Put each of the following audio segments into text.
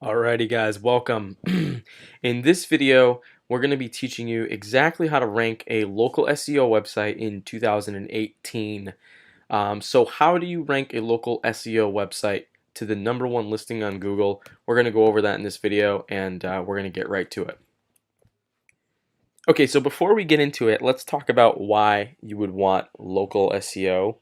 Alrighty guys, welcome. In this video, we're going to be teaching you exactly how to rank a local SEO website in 2018. So how do you rank a local SEO website to the #1 listing on Google? We're going to go over that in this video, and we're going to get right to it. Okay, so before we get into it, let's talk about why you would want local SEO.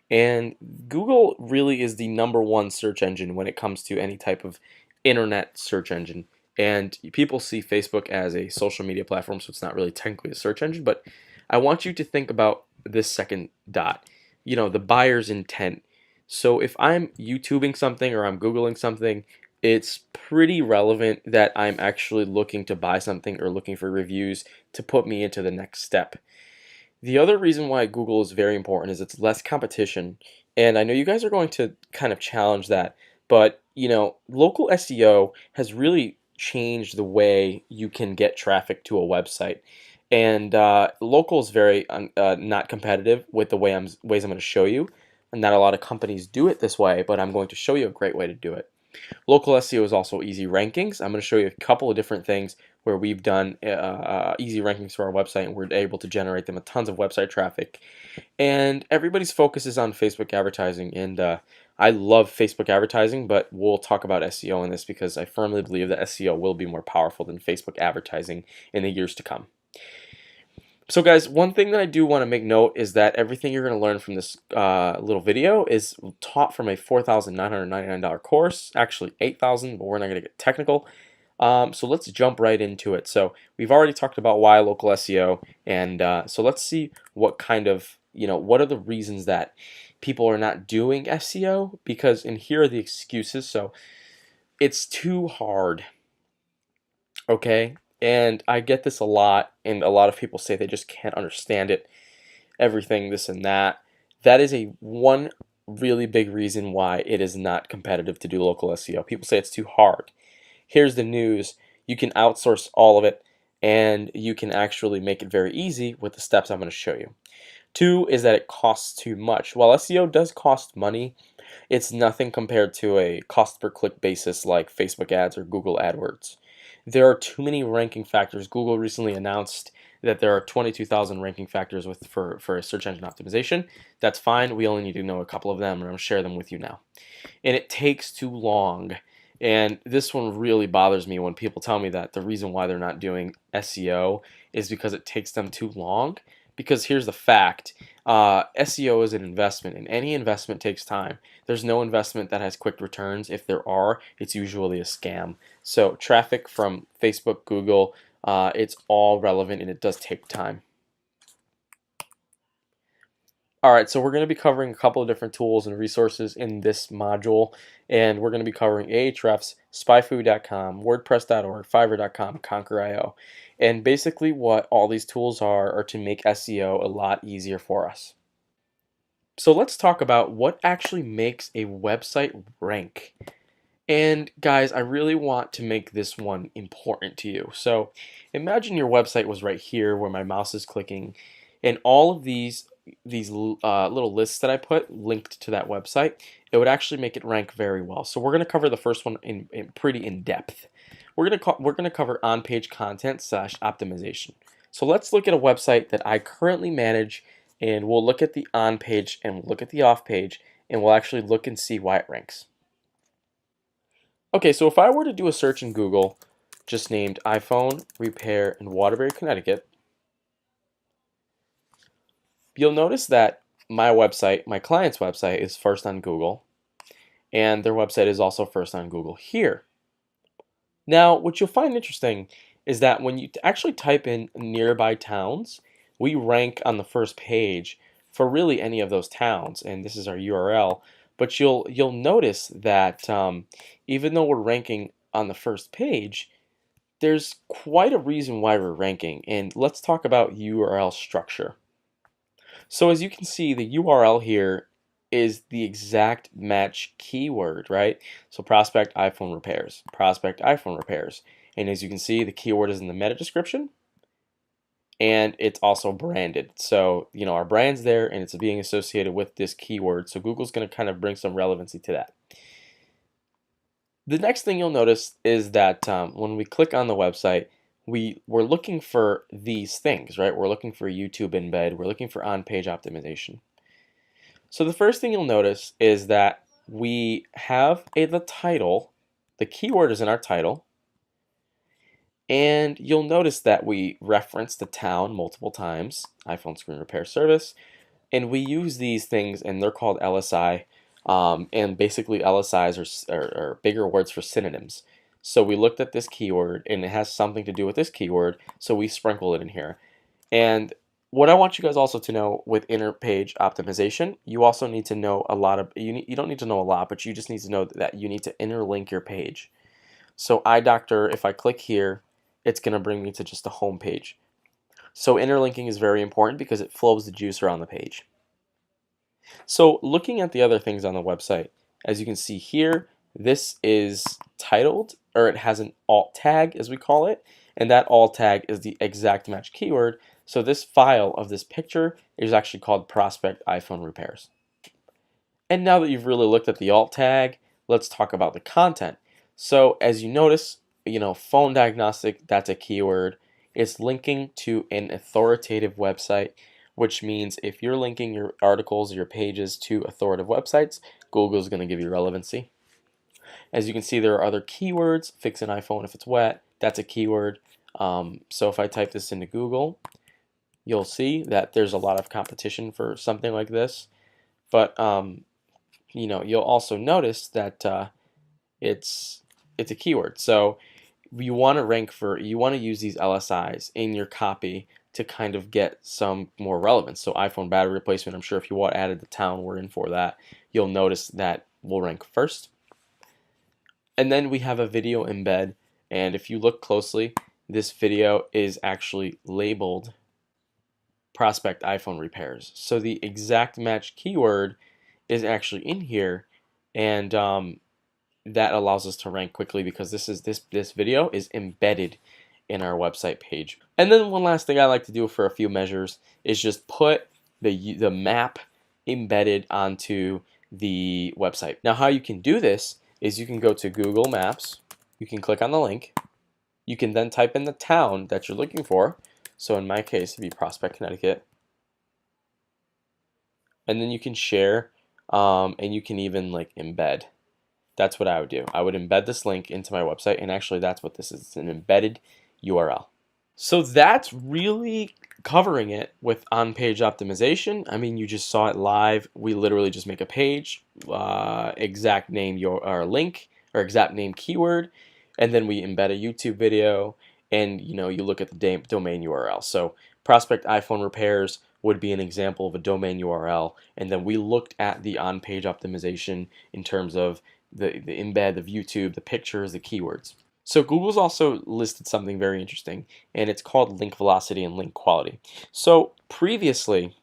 And Google really is the #1 search engine when it comes to any type of internet search engine. And people see Facebook as a social media platform, so it's not really technically a search engine. But I want you to think about this second dot, the buyer's intent. So if I'm YouTubing something or I'm Googling something, it's pretty relevant that I'm actually looking to buy something or looking for reviews to put me into the next step. The other reason why Google is very important is it's less competition. And I know you guys are going to kind of challenge that, but local SEO has really changed the way you can get traffic to a website. And local is very not competitive with the ways I'm going to show you. And not a lot of companies do it this way, but I'm going to show you a great way to do it. Local SEO is also easy rankings. I'm going to show you a couple of different things where we've done easy rankings for our website and we're able to generate them a tons of website traffic. And everybody's focus is on Facebook advertising, and I love Facebook advertising, but we'll talk about SEO in this because I firmly believe that SEO will be more powerful than Facebook advertising in the years to come. So guys, one thing that I do want to make note is that everything you're going to learn from this little video is taught from a $4,999 course, actually $8,000, but we're not going to get technical. So let's jump right into it. So we've already talked about why local SEO, and so let's see what kind of, what are the reasons that people are not doing SEO, because, and here are the excuses. So it's too hard, okay? And I get this a lot, and a lot of people say they just can't understand it, everything, this and that. That is a one really big reason why it is not competitive to do local SEO. People say it's too hard. Here's the news. You can outsource all of it, and you can actually make it very easy with the steps I'm going to show you. Two is that it costs too much. While SEO does cost money, it's nothing compared to a cost per click basis like Facebook ads or Google AdWords. There are too many ranking factors. Google recently announced that there are 22,000 ranking factors for search engine optimization. That's fine. We only need to know a couple of them, and I'm going to share them with you now. And it takes too long. And this one really bothers me when people tell me that the reason why they're not doing SEO is because it takes them too long. Because here's the fact, SEO is an investment, and any investment takes time. There's no investment that has quick returns. If there are, it's usually a scam. So traffic from Facebook, Google, it's all relevant, and it does take time. Alright, so we're going to be covering a couple of different tools and resources in this module, and we're going to be covering Ahrefs, spyfood.com, wordpress.org, fiverr.com, conquer.io. And basically what all these tools are to make SEO a lot easier for us. So let's talk about what actually makes a website rank. And guys, I really want to make this one important to you. So imagine your website was right here where my mouse is clicking, and all of these little lists that I put linked to that website, it would actually make it rank very well. So we're going to cover the first one pretty in depth. We're going to cover on-page content / optimization. So let's look at a website that I currently manage, and we'll look at the on-page and we'll look at the off-page, and we'll actually look and see why it ranks. Okay, so if I were to do a search in Google, just named iPhone repair in Waterbury, Connecticut, you'll notice that my website, my client's website, is first on Google, and their website is also first on Google here. Now, what you'll find interesting is that when you actually type in nearby towns, we rank on the first page for really any of those towns, and this is our URL. But you'll notice that even though we're ranking on the first page, there's quite a reason why we're ranking, and let's talk about URL structure. So as you can see, the URL here is the exact match keyword, right? So prospect iPhone repairs, prospect iPhone repairs. And as you can see, the keyword is in the meta description, and it's also branded. So, our brand's there and it's being associated with this keyword. So Google's going to kind of bring some relevancy to that. The next thing you'll notice is that when we click on the website, we're looking for these things, right? We're looking for YouTube embed, we're looking for on-page optimization. So the first thing you'll notice is that we have the title, the keyword is in our title, and you'll notice that we reference the town multiple times, iPhone screen repair service, and we use these things and they're called LSI, and basically LSIs are bigger words for synonyms. So we looked at this keyword and it has something to do with this keyword, so we sprinkle it in here. And what I want you guys also to know with inner page optimization, you also need to know a lot of, you don't need to know a lot, but you just need to know that you need to interlink your page. So eye doctor, if I click here, it's going to bring me to just a home page. So interlinking is very important because it flows the juice around the page. So looking at the other things on the website, as you can see here, this is titled, or it has an alt tag as we call it, and that alt tag is the exact match keyword. So this file of this picture is actually called prospect iPhone repairs. And now that you've really looked at the alt tag, let's talk about the content. So as you notice, phone diagnostic, that's a keyword. It's linking to an authoritative website, which means if you're linking your articles, your pages to authoritative websites, Google's going to give you relevancy. As you can see, there are other keywords. Fix an iPhone if it's wet, that's a keyword. So if I type this into Google, you'll see that there's a lot of competition for something like this. But you'll also notice that it's a keyword. So you want to use these LSIs in your copy to kind of get some more relevance. So iPhone battery replacement, I'm sure if you added the town we're in for that, you'll notice that will rank first. And then we have a video embed, and if you look closely, this video is actually labeled prospect iPhone repairs. So the exact match keyword is actually in here, and that allows us to rank quickly because this video is embedded in our website page. And then one last thing I like to do for a few measures is just put the map embedded onto the website. Now how you can do this is you can go to Google Maps, you can click on the link, you can then type in the town that you're looking for. So in my case, it'd be Prospect, Connecticut. And then you can share, and you can even like embed. That's what I would do. I would embed this link into my website, and actually that's what this is. It's an embedded URL. So that's really covering it with on-page optimization. I mean, you just saw it live. We literally just make a page, exact name our link, or exact name keyword, and then we embed a YouTube video, and you look at the domain URL. So prospect iPhone repairs would be an example of a domain URL, and then we looked at the on-page optimization in terms of the embed of YouTube, the pictures, the keywords. So Google's also listed something very interesting, and it's called link velocity and link quality. So previously,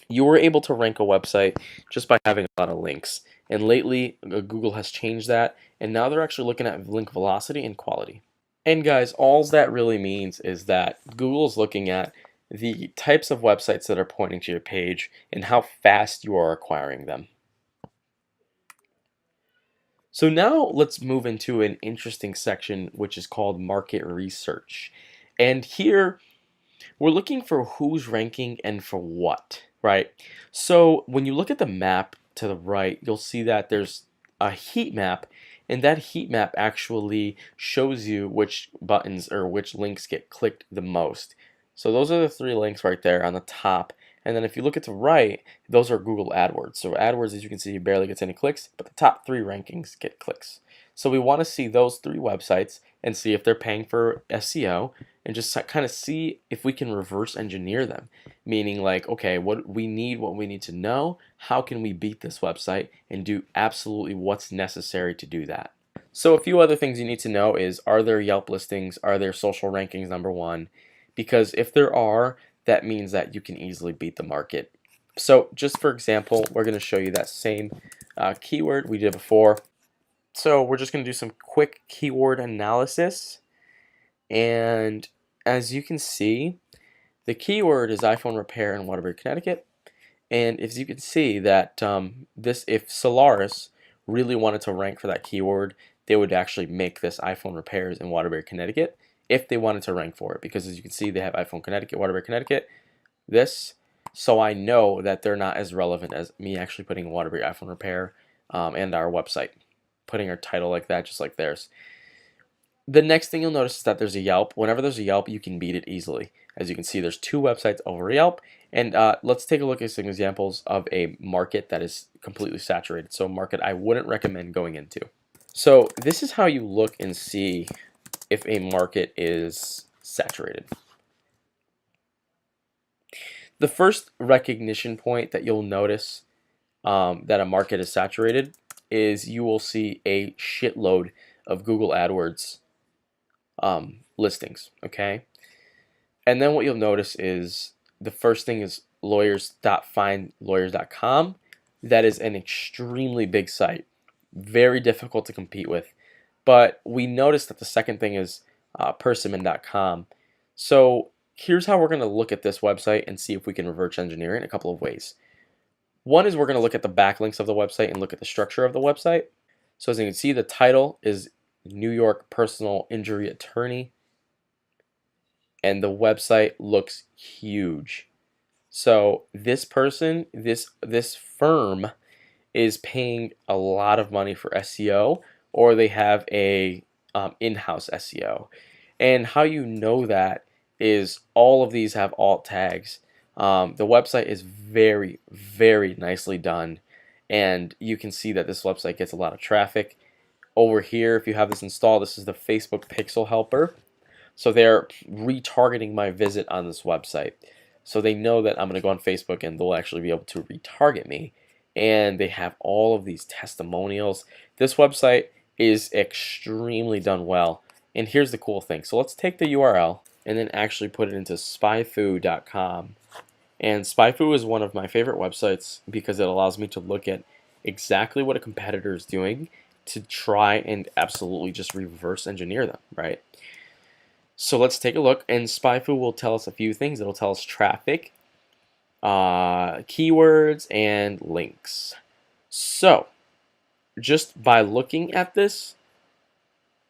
you were able to rank a website just by having a lot of links, and lately Google has changed that, and now they're actually looking at link velocity and quality. And guys, all that really means is that Google's looking at the types of websites that are pointing to your page and how fast you are acquiring them. So now let's move into an interesting section which is called market research. And here we're looking for who's ranking and for what, right? So when you look at the map to the right, you'll see that there's a heat map, and that heat map actually shows you which buttons or which links get clicked the most. So those are the 3 links right there on the top. And then if you look at the right, those are Google AdWords. So AdWords, as you can see, barely gets any clicks, but the top 3 rankings get clicks. So we want to see those 3 websites and see if they're paying for SEO, and just kind of see if we can reverse engineer them. Meaning like, okay, what we need to know, how can we beat this website, and do absolutely what's necessary to do that. So a few other things you need to know is, are there Yelp listings? Are there social rankings, number 1? Because if there are, that means that you can easily beat the market. So just for example, we're going to show you that same keyword we did before. So we're just going to do some quick keyword analysis. And as you can see, the keyword is iPhone repair in Waterbury, Connecticut. And as you can see that if Solaris really wanted to rank for that keyword, they would actually make this iPhone repairs in Waterbury, Connecticut, if they wanted to rank for it. Because as you can see, they have iPhone Connecticut, Waterbury, Connecticut, this. So I know that they're not as relevant as me actually putting Waterbury iPhone repair and our website, putting our title like that, just like theirs. The next thing you'll notice is that there's a Yelp. Whenever there's a Yelp, you can beat it easily. As you can see, there's 2 websites over Yelp. And let's take a look at some examples of a market that is completely saturated. So a market I wouldn't recommend going into. So this is how you look and see if a market is saturated. The first recognition point that you'll notice that a market is saturated is you will see a shitload of Google AdWords listings, okay? And then what you'll notice is the first thing is lawyers.findlawyers.com. That is an extremely big site, very difficult to compete with. But we noticed that the second thing is persimmon.com. So here's how we're going to look at this website and see if we can reverse engineer it in a couple of ways. One is we're going to look at the backlinks of the website and look at the structure of the website. So as you can see, the title is New York Personal Injury Attorney, and the website looks huge. So this person, this firm is paying a lot of money for SEO, or they have a in-house SEO. And how you know that is all of these have alt tags. The website is very, very nicely done, and you can see that this website gets a lot of traffic. Over here, if you have this installed, this is the Facebook Pixel Helper. So they're retargeting my visit on this website. So they know that I'm going to go on Facebook and they'll actually be able to retarget me. And they have all of these testimonials. This website is extremely done well. And here's the cool thing. So let's take the URL and then actually put it into spyfu.com. And SpyFu is one of my favorite websites because it allows me to look at exactly what a competitor is doing to try and absolutely just reverse engineer them, right? So let's take a look, and SpyFu will tell us a few things. It'll tell us traffic, keywords, and links. So just by looking at this,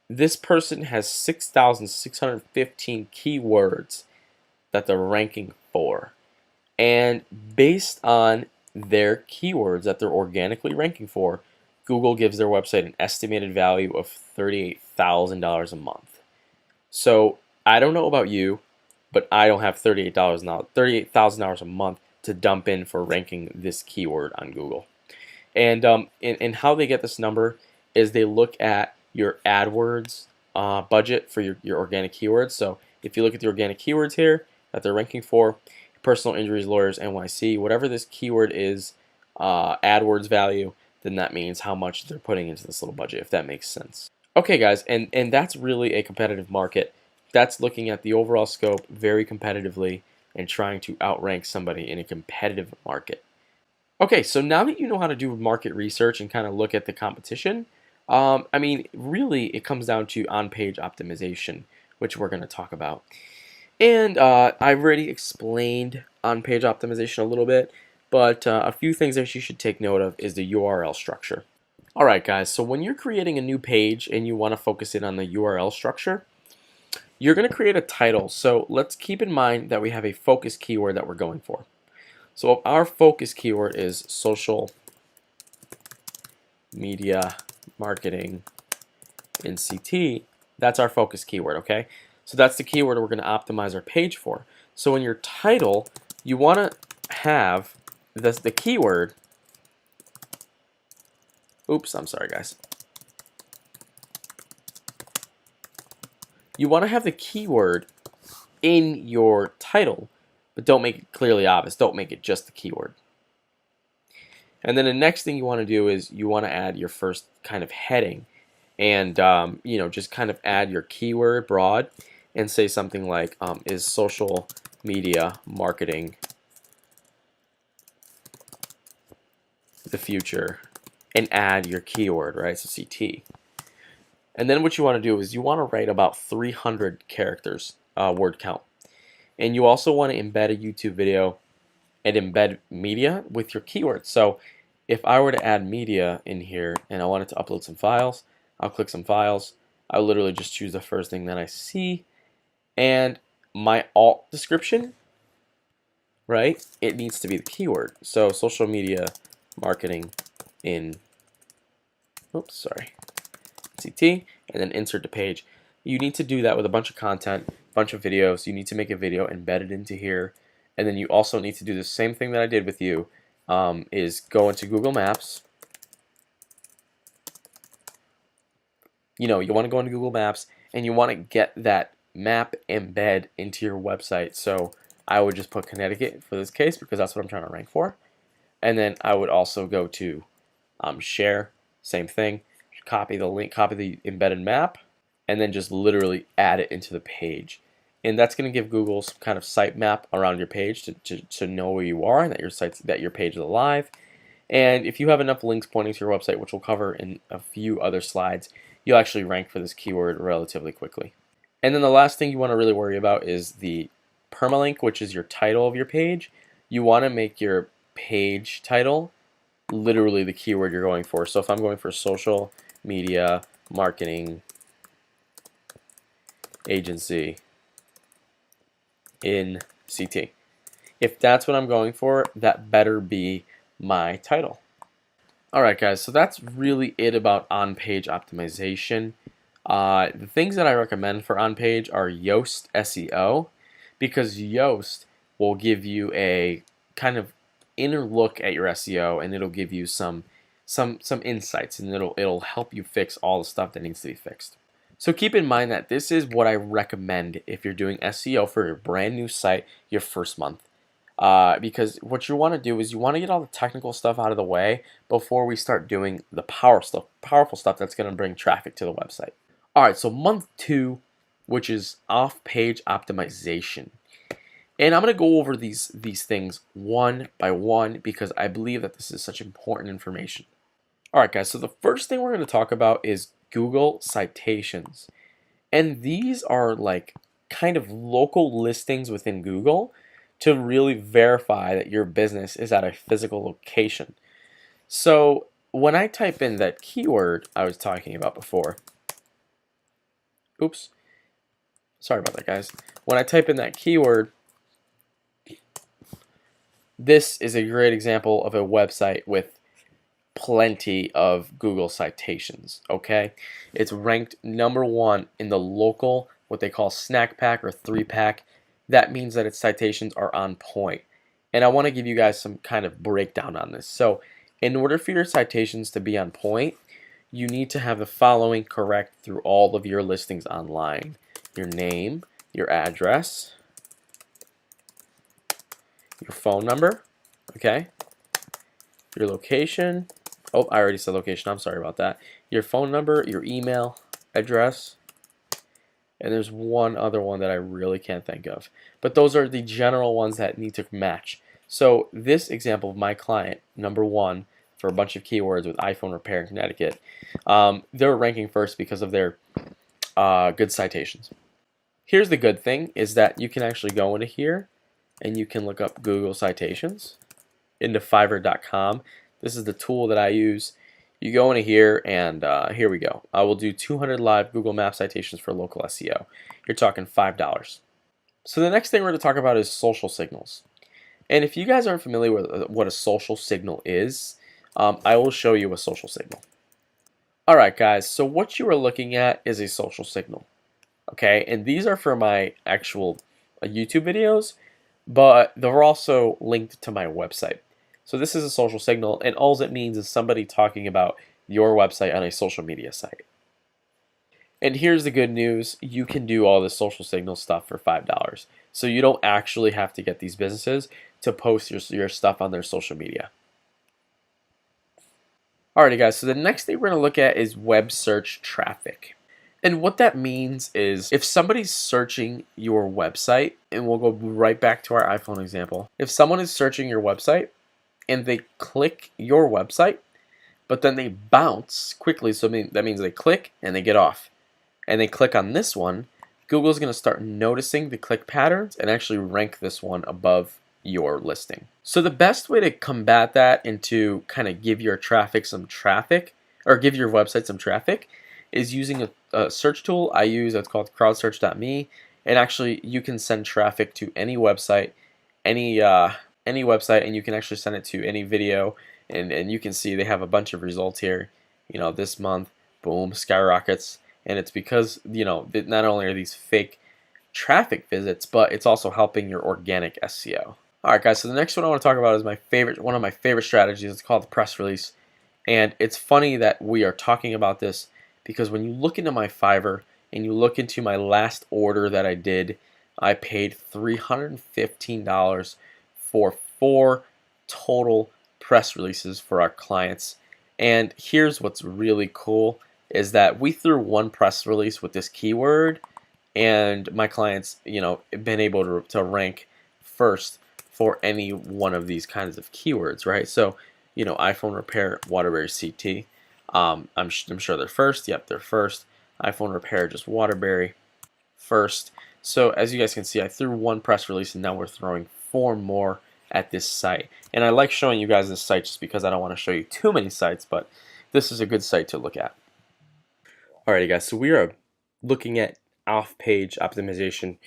this person has 6,615 keywords that they're ranking for. And based on their keywords that they're organically ranking for, Google gives their website an estimated value of $38,000 a month. So I don't know about you, but I don't have $38,000 a month to dump in for ranking this keyword on Google. And how they get this number is they look at your AdWords budget for your organic keywords. So if you look at the organic keywords here that they're ranking for, personal injuries, lawyers, NYC, whatever this keyword is, AdWords value, then that means how much they're putting into this little budget, if that makes sense. Okay, guys, and that's really a competitive market. That's looking at the overall scope very competitively and trying to outrank somebody in a competitive market. Okay, so now that you know how to do market research and kind of look at the competition, I mean, really it comes down to on-page optimization, which we're going to talk about. And I've already explained on-page optimization a little bit, but a few things that you should take note of is the URL structure. Alright guys, so when you're creating a new page and you want to focus in on the URL structure, you're going to create a title. So let's keep in mind that we have a focus keyword that we're going for. So our focus keyword is social media marketing in CT. That's our focus keyword, okay? So that's the keyword we're going to optimize our page for. So in your title, you want to have the keyword. Oops, I'm sorry, guys. You want to have the keyword in your title, but don't make it clearly obvious. Don't make it just the keyword. And then the next thing you want to do is you want to add your first kind of heading, and just kind of add your keyword broad and say something like is social media marketing the future, and add your keyword, right? So CT. And then what you want to do is you want to write about 300 characters, word count. And you also want to embed a YouTube video and embed media with your keywords. So if I were to add media in here and I wanted to upload some files, I'll click some files. I'll literally just choose the first thing that I see, and my alt description, right? It needs to be the keyword. So social media marketing in, oops, sorry, CT, and then insert to page. You need to do that with a bunch of content, a bunch of videos. You need to make a video embedded into here, and then you also need to do the same thing that I did with you, is go into Google Maps. You want to go into Google Maps and you want to get that map embed into your website. So I would just put Connecticut for this case because that's what I'm trying to rank for. And then I would also go to share, same thing, copy the link, copy the embedded map, and then just literally add it into the page. And that's going to give Google some kind of sitemap around your page to know where you are and that your page is alive. And if you have enough links pointing to your website, which we'll cover in a few other slides, you'll actually rank for this keyword relatively quickly. And then the last thing you want to really worry about is the permalink, which is your title of your page. You want to make your page title literally the keyword you're going for. So if I'm going for social media marketing agency in CT, if that's what I'm going for, that better be my title. Alright guys, so that's really it about on-page optimization. The things that I recommend for on-page are Yoast SEO, because Yoast will give you a kind of inner look at your SEO, and it'll give you some insights, and it'll help you fix all the stuff that needs to be fixed. So keep in mind that this is what I recommend if you're doing SEO for your brand new site your first month. Because what you want to do is you want to get all the technical stuff out of the way before we start doing the powerful stuff that's going to bring traffic to the website. Alright, so month 2, which is off-page optimization. And I'm going to go over these things one by one because I believe that this is such important information. Alright guys, so the first thing we're going to talk about is Google citations. And these are like kind of local listings within Google to really verify that your business is at a physical location. So when I type in that keyword I was talking about before, oops, sorry about that guys. When I type in that keyword, this is a great example of a website with plenty of Google citations, okay? It's ranked #1 in the local, what they call snack pack or 3-pack. That means that its citations are on point. And I want to give you guys some kind of breakdown on this. So in order for your citations to be on point, you need to have the following correct through all of your listings online. Your name, your address, your phone number, okay? Your location. Oh, I already said location. I'm sorry about that. Your phone number, your email address, and there's one other one that I really can't think of. But those are the general ones that need to match. So this example of my client, #1, for a bunch of keywords with iPhone repair in Connecticut, they're ranking first because of their good citations. Here's the good thing is that you can actually go into here and you can look up Google citations into Fiverr.com. This is the tool that I use. You go into here and here we go. I will do 200 live Google Maps citations for local SEO. You're talking $5. So the next thing we're going to talk about is social signals. And if you guys aren't familiar with what a social signal is, I will show you a social signal. Alright guys, so what you are looking at is a social signal. Okay, and these are for my actual YouTube videos, but they're also linked to my website. So this is a social signal, and all it means is somebody talking about your website on a social media site. And here's the good news, you can do all this social signal stuff for $5. So you don't actually have to get these businesses to post your stuff on their social media. Alrighty guys, so the next thing we're going to look at is web search traffic. And what that means is if somebody's searching your website, and we'll go right back to our iPhone example. If someone is searching your website and they click your website, but then they bounce quickly, so that means they click and they get off, and they click on this one, Google's going to start noticing the click patterns and actually rank this one above your listing. So the best way to combat that and to kind of give your traffic some traffic, or give your website some traffic, is using a search tool I use that's called crowdsearch.me. And actually, you can send traffic to any website, any any website, and you can actually send it to any video, and you can see they have a bunch of results here. You know, this month, boom, skyrockets, and it's because, you know, that not only are these fake traffic visits, but it's also helping your organic SEO. All right, guys. So the next one I want to talk about is one of my favorite strategies. It's called the press release, and it's funny that we are talking about this because when you look into my Fiverr and you look into my last order that I did, I paid $315 for 4 total press releases for our clients. And here's what's really cool is that we threw one press release with this keyword, and my clients, you know, been able to rank first for any one of these kinds of keywords, right? So, you know, iPhone repair, Waterbury CT. I'm sure they're first. Yep, they're first. iPhone repair, just Waterbury, first. So as you guys can see, I threw one press release, and now we're throwing 4 more at this site. And I like showing you guys this site just because I don't want to show you too many sites, but this is a good site to look at. Alrighty, guys, so we are looking at off-page optimization,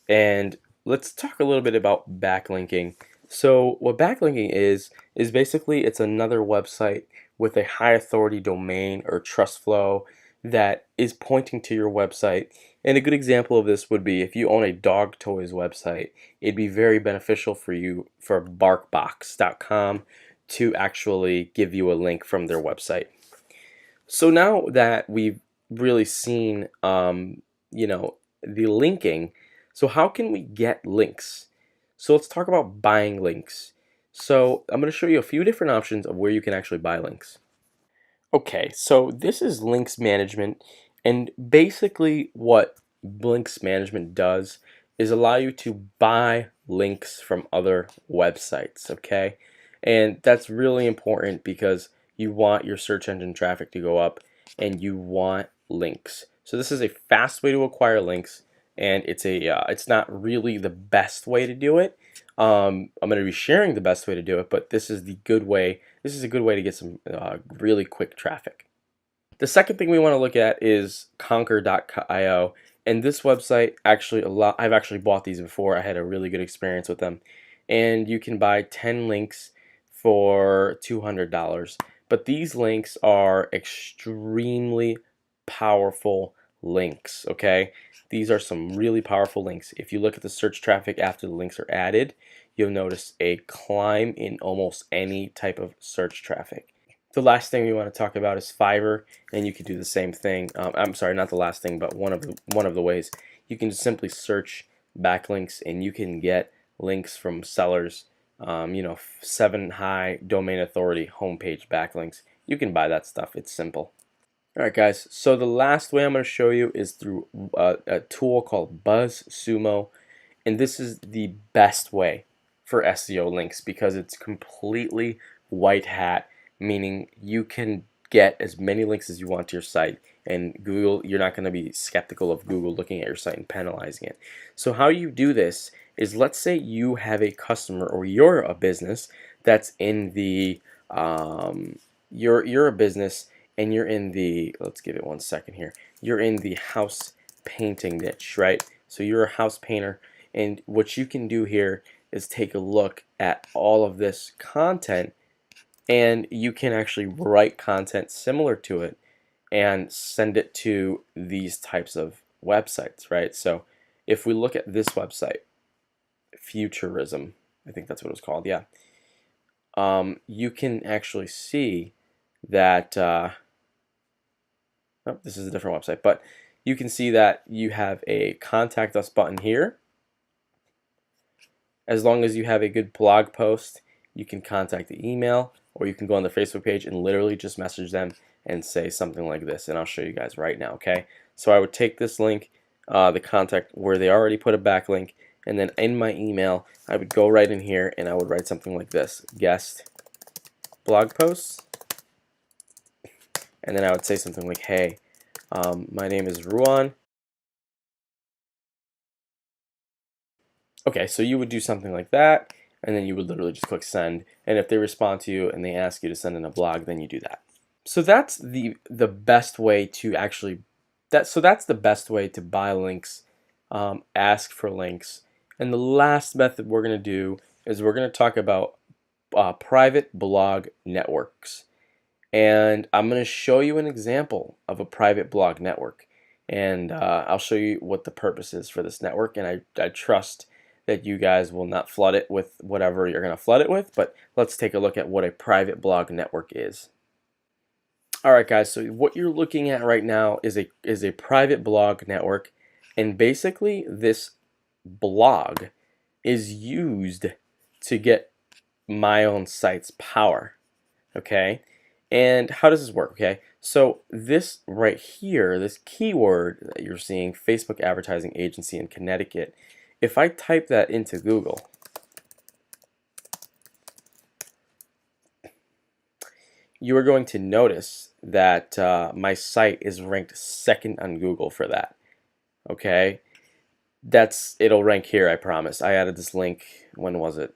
and let's talk a little bit about backlinking. So what backlinking is basically it's another website with a high authority domain or trust flow that is pointing to your website. And a good example of this would be if you own a dog toys website, it'd be very beneficial for you for barkbox.com to actually give you a link from their website. So now that we've really seen, you know, the linking, so how can we get links? So let's talk about buying links. So I'm going to show you a few different options of where you can actually buy links. Okay, so this is links management, and basically what links management does is allow you to buy links from other websites, okay? And that's really important because you want your search engine traffic to go up and you want links. So this is a fast way to acquire links, and it's not really the best way to do it. I'm going to be sharing the best way to do it, but this is the good way. This is a good way to get some really quick traffic. The second thing we want to look at is Conquer.io, and this website actually I've actually bought these before. I had a really good experience with them, and you can buy 10 links for $200. But these links are extremely powerful links. Okay, these are some really powerful links. If you look at the search traffic after the links are added, you'll notice a climb in almost any type of search traffic. The last thing we want to talk about is Fiverr, and you can do the same thing. I'm sorry, not the last thing, but one of the ways you can just simply search backlinks, and you can get links from sellers. You know, 7 high domain authority homepage backlinks. You can buy that stuff. It's simple. All right, guys. So the last way I'm going to show you is through a tool called BuzzSumo, and this is the best way for SEO links because it's completely white hat, meaning you can get as many links as you want to your site, and Google, you're not going to be skeptical of Google looking at your site and penalizing it. So how you do this is, let's say you have a customer or you're a business that's in the you're a business and you're in the, let's give it 1 second here, you're in the house painting niche, right? So you're a house painter, and what you can do here is take a look at all of this content, and you can actually write content similar to it and send it to these types of websites, right? So if we look at this website, Futurism, I think that's what it was called, yeah. You can actually see that, oh, this is a different website, but you can see that you have a contact us button here. As long as you have a good blog post, you can contact the email, or you can go on the Facebook page and literally just message them and say something like this, and I'll show you guys right now, okay? So I would take this link, the contact where they already put a backlink, and then in my email, I would go right in here and I would write something like this, guest blog posts, and then I would say something like, hey, my name is Ruan. Okay, so you would do something like that, and then you would literally just click send. And if they respond to you and they ask you to send in a blog, then you do that. So that's the best way to actually that's the best way to buy links, ask for links. And the last method we're going to do is we're going to talk about private blog networks. And I'm going to show you an example of a private blog network. And I'll show you what the purpose is for this network. And I trust that you guys will not flood it with whatever you're going to flood it with. But let's take a look at what a private blog network is. All right, guys, so what you're looking at right now is a private blog network. And basically, this blog is used to get my own site's power. Okay, and how does this work? Okay, so this right here, this keyword that you're seeing, Facebook advertising agency in Connecticut, if I type that into Google, you are going to notice that my site is ranked second on Google for that. Okay, it'll rank here, I promise. I added this link, when was it?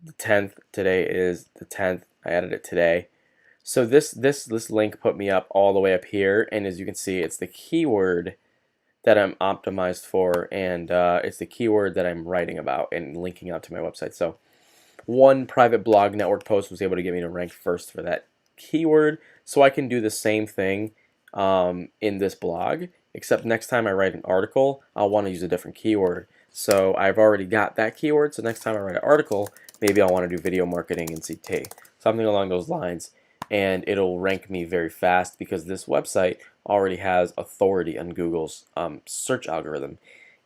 The 10th. Today is the 10th. I added it today. So this link put me up all the way up here, and as you can see, it's the keyword that I'm optimized for, and it's the keyword that I'm writing about and linking out to my website. So one private blog network post was able to get me to rank first for that keyword, so I can do the same thing in this blog, except next time I write an article, I'll want to use a different keyword. So I've already got that keyword, so next time I write an article, maybe I'll want to do video marketing and CT, something along those lines. And it'll rank me very fast because this website already has authority on Google's search algorithm.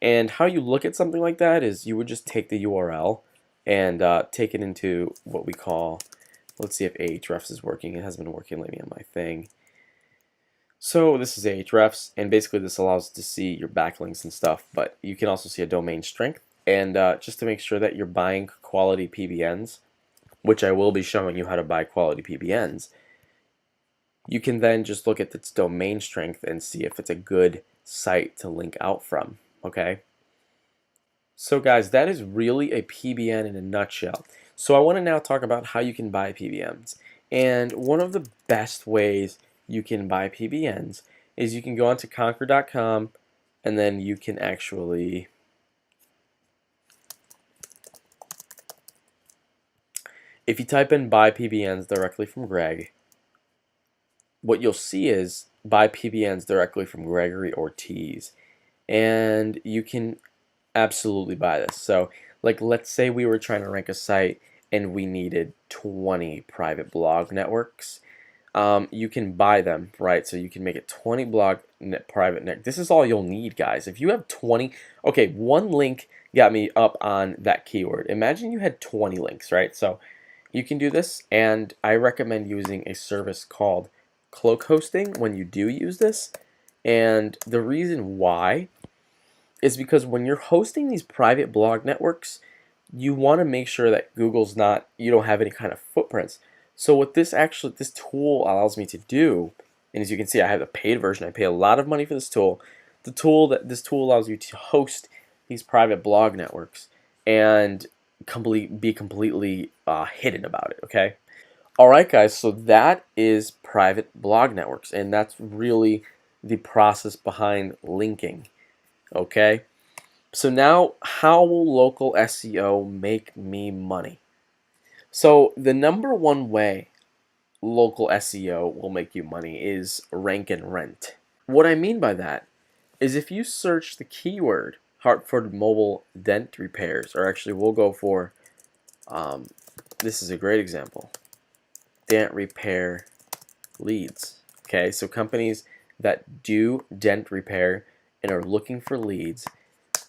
And how you look at something like that is you would just take the URL and take it into what we call, let's see if Ahrefs is working. It hasn't been working lately on my thing. So this is Ahrefs, and basically this allows to see your backlinks and stuff, but you can also see a domain strength. And just to make sure that you're buying quality PBNs, which I will be showing you how to buy quality PBNs, you can then just look at its domain strength and see if it's a good site to link out from, okay? So guys, that is really a PBN in a nutshell. So I want to now talk about how you can buy PBNs. And one of the best ways you can buy PBNs is you can go onto conquer.com, and then you can actually if you type in buy PBNs directly from Greg, what you'll see is buy PBNs directly from Gregory Ortiz. And you can absolutely buy this. So, like, let's say we were trying to rank a site and we needed 20 private blog networks. You can buy them, right? So you can make it 20 blog private net. This is all you'll need, guys. If you have 20, okay, one link got me up on that keyword. Imagine you had 20 links, right? So you can do this, and I recommend using a service called Cloak Hosting when you do use this. And the reason why is because when you're hosting these private blog networks, you want to make sure that Google's not, you don't have any kind of footprints. So what this tool allows me to do, and as you can see, I have a paid version. I pay a lot of money for this tool. This tool allows you to host these private blog networks and be completely hidden about it, okay? All right, guys, so that is private blog networks, and that's really the process behind linking, okay? So now, how will local SEO make me money? So the number one way local SEO will make you money is rank and rent. What I mean by that is if you search the keyword Hartford mobile dent repairs, or actually we'll go for, this is a great example, dent repair leads. Okay, so companies that do dent repair and are looking for leads,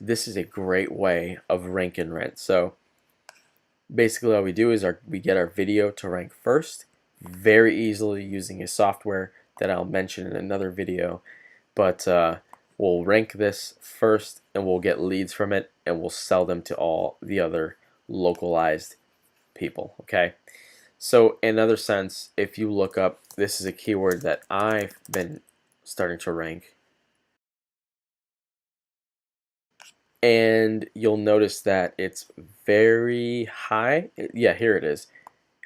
this is a great way of rank and rent. So basically all we do is we get our video to rank first very easily using a software that I'll mention in another video, but we'll rank this first and we'll get leads from it and we'll sell them to all the other localized people, okay? So in another sense, if you look up, this is a keyword that I've been starting to rank, and you'll notice that it's very high. Yeah, here it is,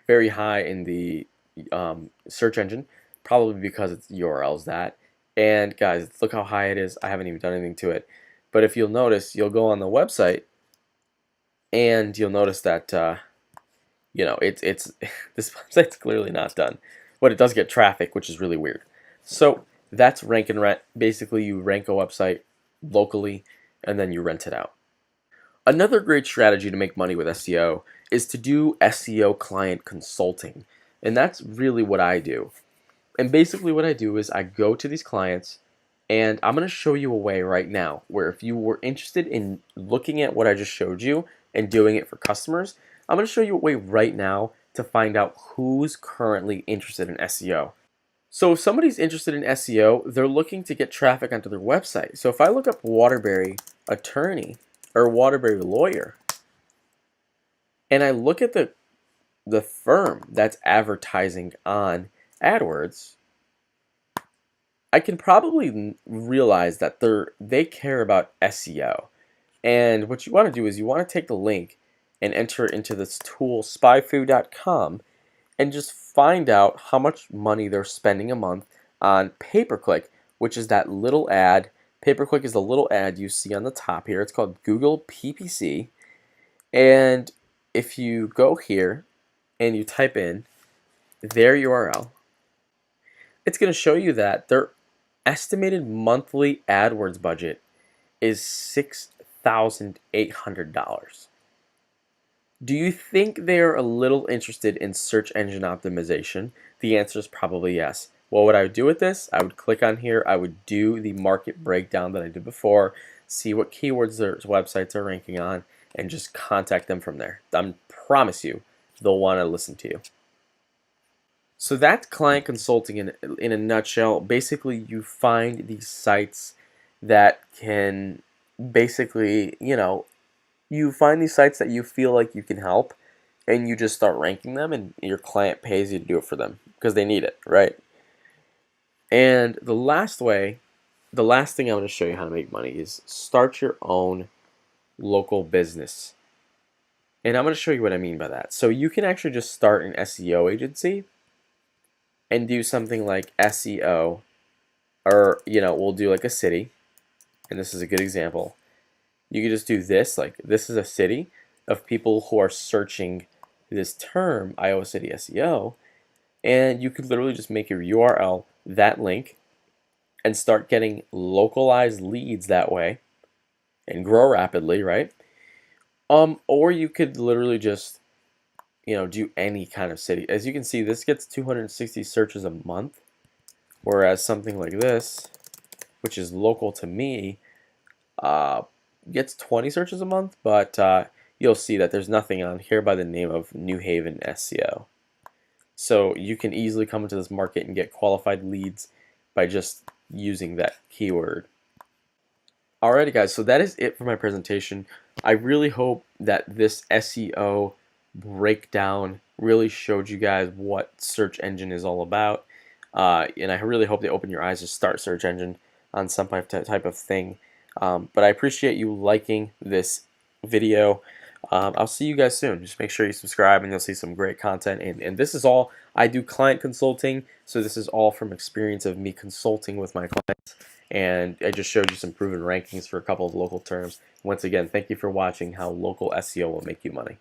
very high in the search engine, probably because its URL is that. And guys, look how high it is. I haven't even done anything to it. But if you'll notice, you'll go on the website and you'll notice that it's this website's clearly not done, but it does get traffic, which is really weird. So that's rank and rent. Basically, you rank a website locally and then you rent it out. Another great strategy to make money with SEO is to do SEO client consulting. And that's really what I do. And basically what I do is I go to these clients, and I'm going to show you a way right now where if you were interested in looking at what I just showed you and doing it for customers, I'm going to show you a way right now to find out who's currently interested in SEO. So if somebody's interested in SEO, they're looking to get traffic onto their website. So if I look up Waterbury attorney or Waterbury lawyer, and I look at the firm that's advertising on AdWords, I can probably realize that they care about SEO. And what you want to do is you want to take the link and enter it into this tool spyfu.com and just find out how much money they're spending a month on pay-per-click, which is that little ad. Pay-per-click is the little ad you see on the top here. It's called Google PPC. And if you go here and you type in their URL, it's going to show you that their estimated monthly AdWords budget is $6,800. Do you think they're a little interested in search engine optimization? The answer is probably yes. What would I do with this? I would click on here, I would do the market breakdown that I did before, see what keywords their websites are ranking on, and just contact them from there. I promise you, they'll want to listen to you. So that's client consulting in a nutshell. Basically, you find these sites that can basically, you find these sites that you feel like you can help, and you just start ranking them, and your client pays you to do it for them because they need it, right? And the last thing I'm going to show you how to make money is start your own local business. And I'm going to show you what I mean by that. So you can actually just start an SEO agency and do something like SEO, or we'll do like a city, and this is a good example. You can just do this, like this is a city of people who are searching this term, Iowa City SEO, and you could literally just make your URL that link and start getting localized leads that way and grow rapidly, right? Or you could literally just do any kind of city. As you can see, this gets 260 searches a month, whereas something like this, which is local to me, gets 20 searches a month, but you'll see that there's nothing on here by the name of New Haven SEO. So you can easily come into this market and get qualified leads by just using that keyword. Alrighty guys, so that is it for my presentation. I really hope that this SEO breakdown really showed you guys what search engine is all about, and I really hope they open your eyes to start search engine on some type of thing. But I appreciate you liking this video. I'll see you guys soon. Just make sure you subscribe and you'll see some great content. And this is all, I do client consulting, so this is all from experience of me consulting with my clients. And I just showed you some proven rankings for a couple of local terms. Once again, thank you for watching how local SEO will make you money.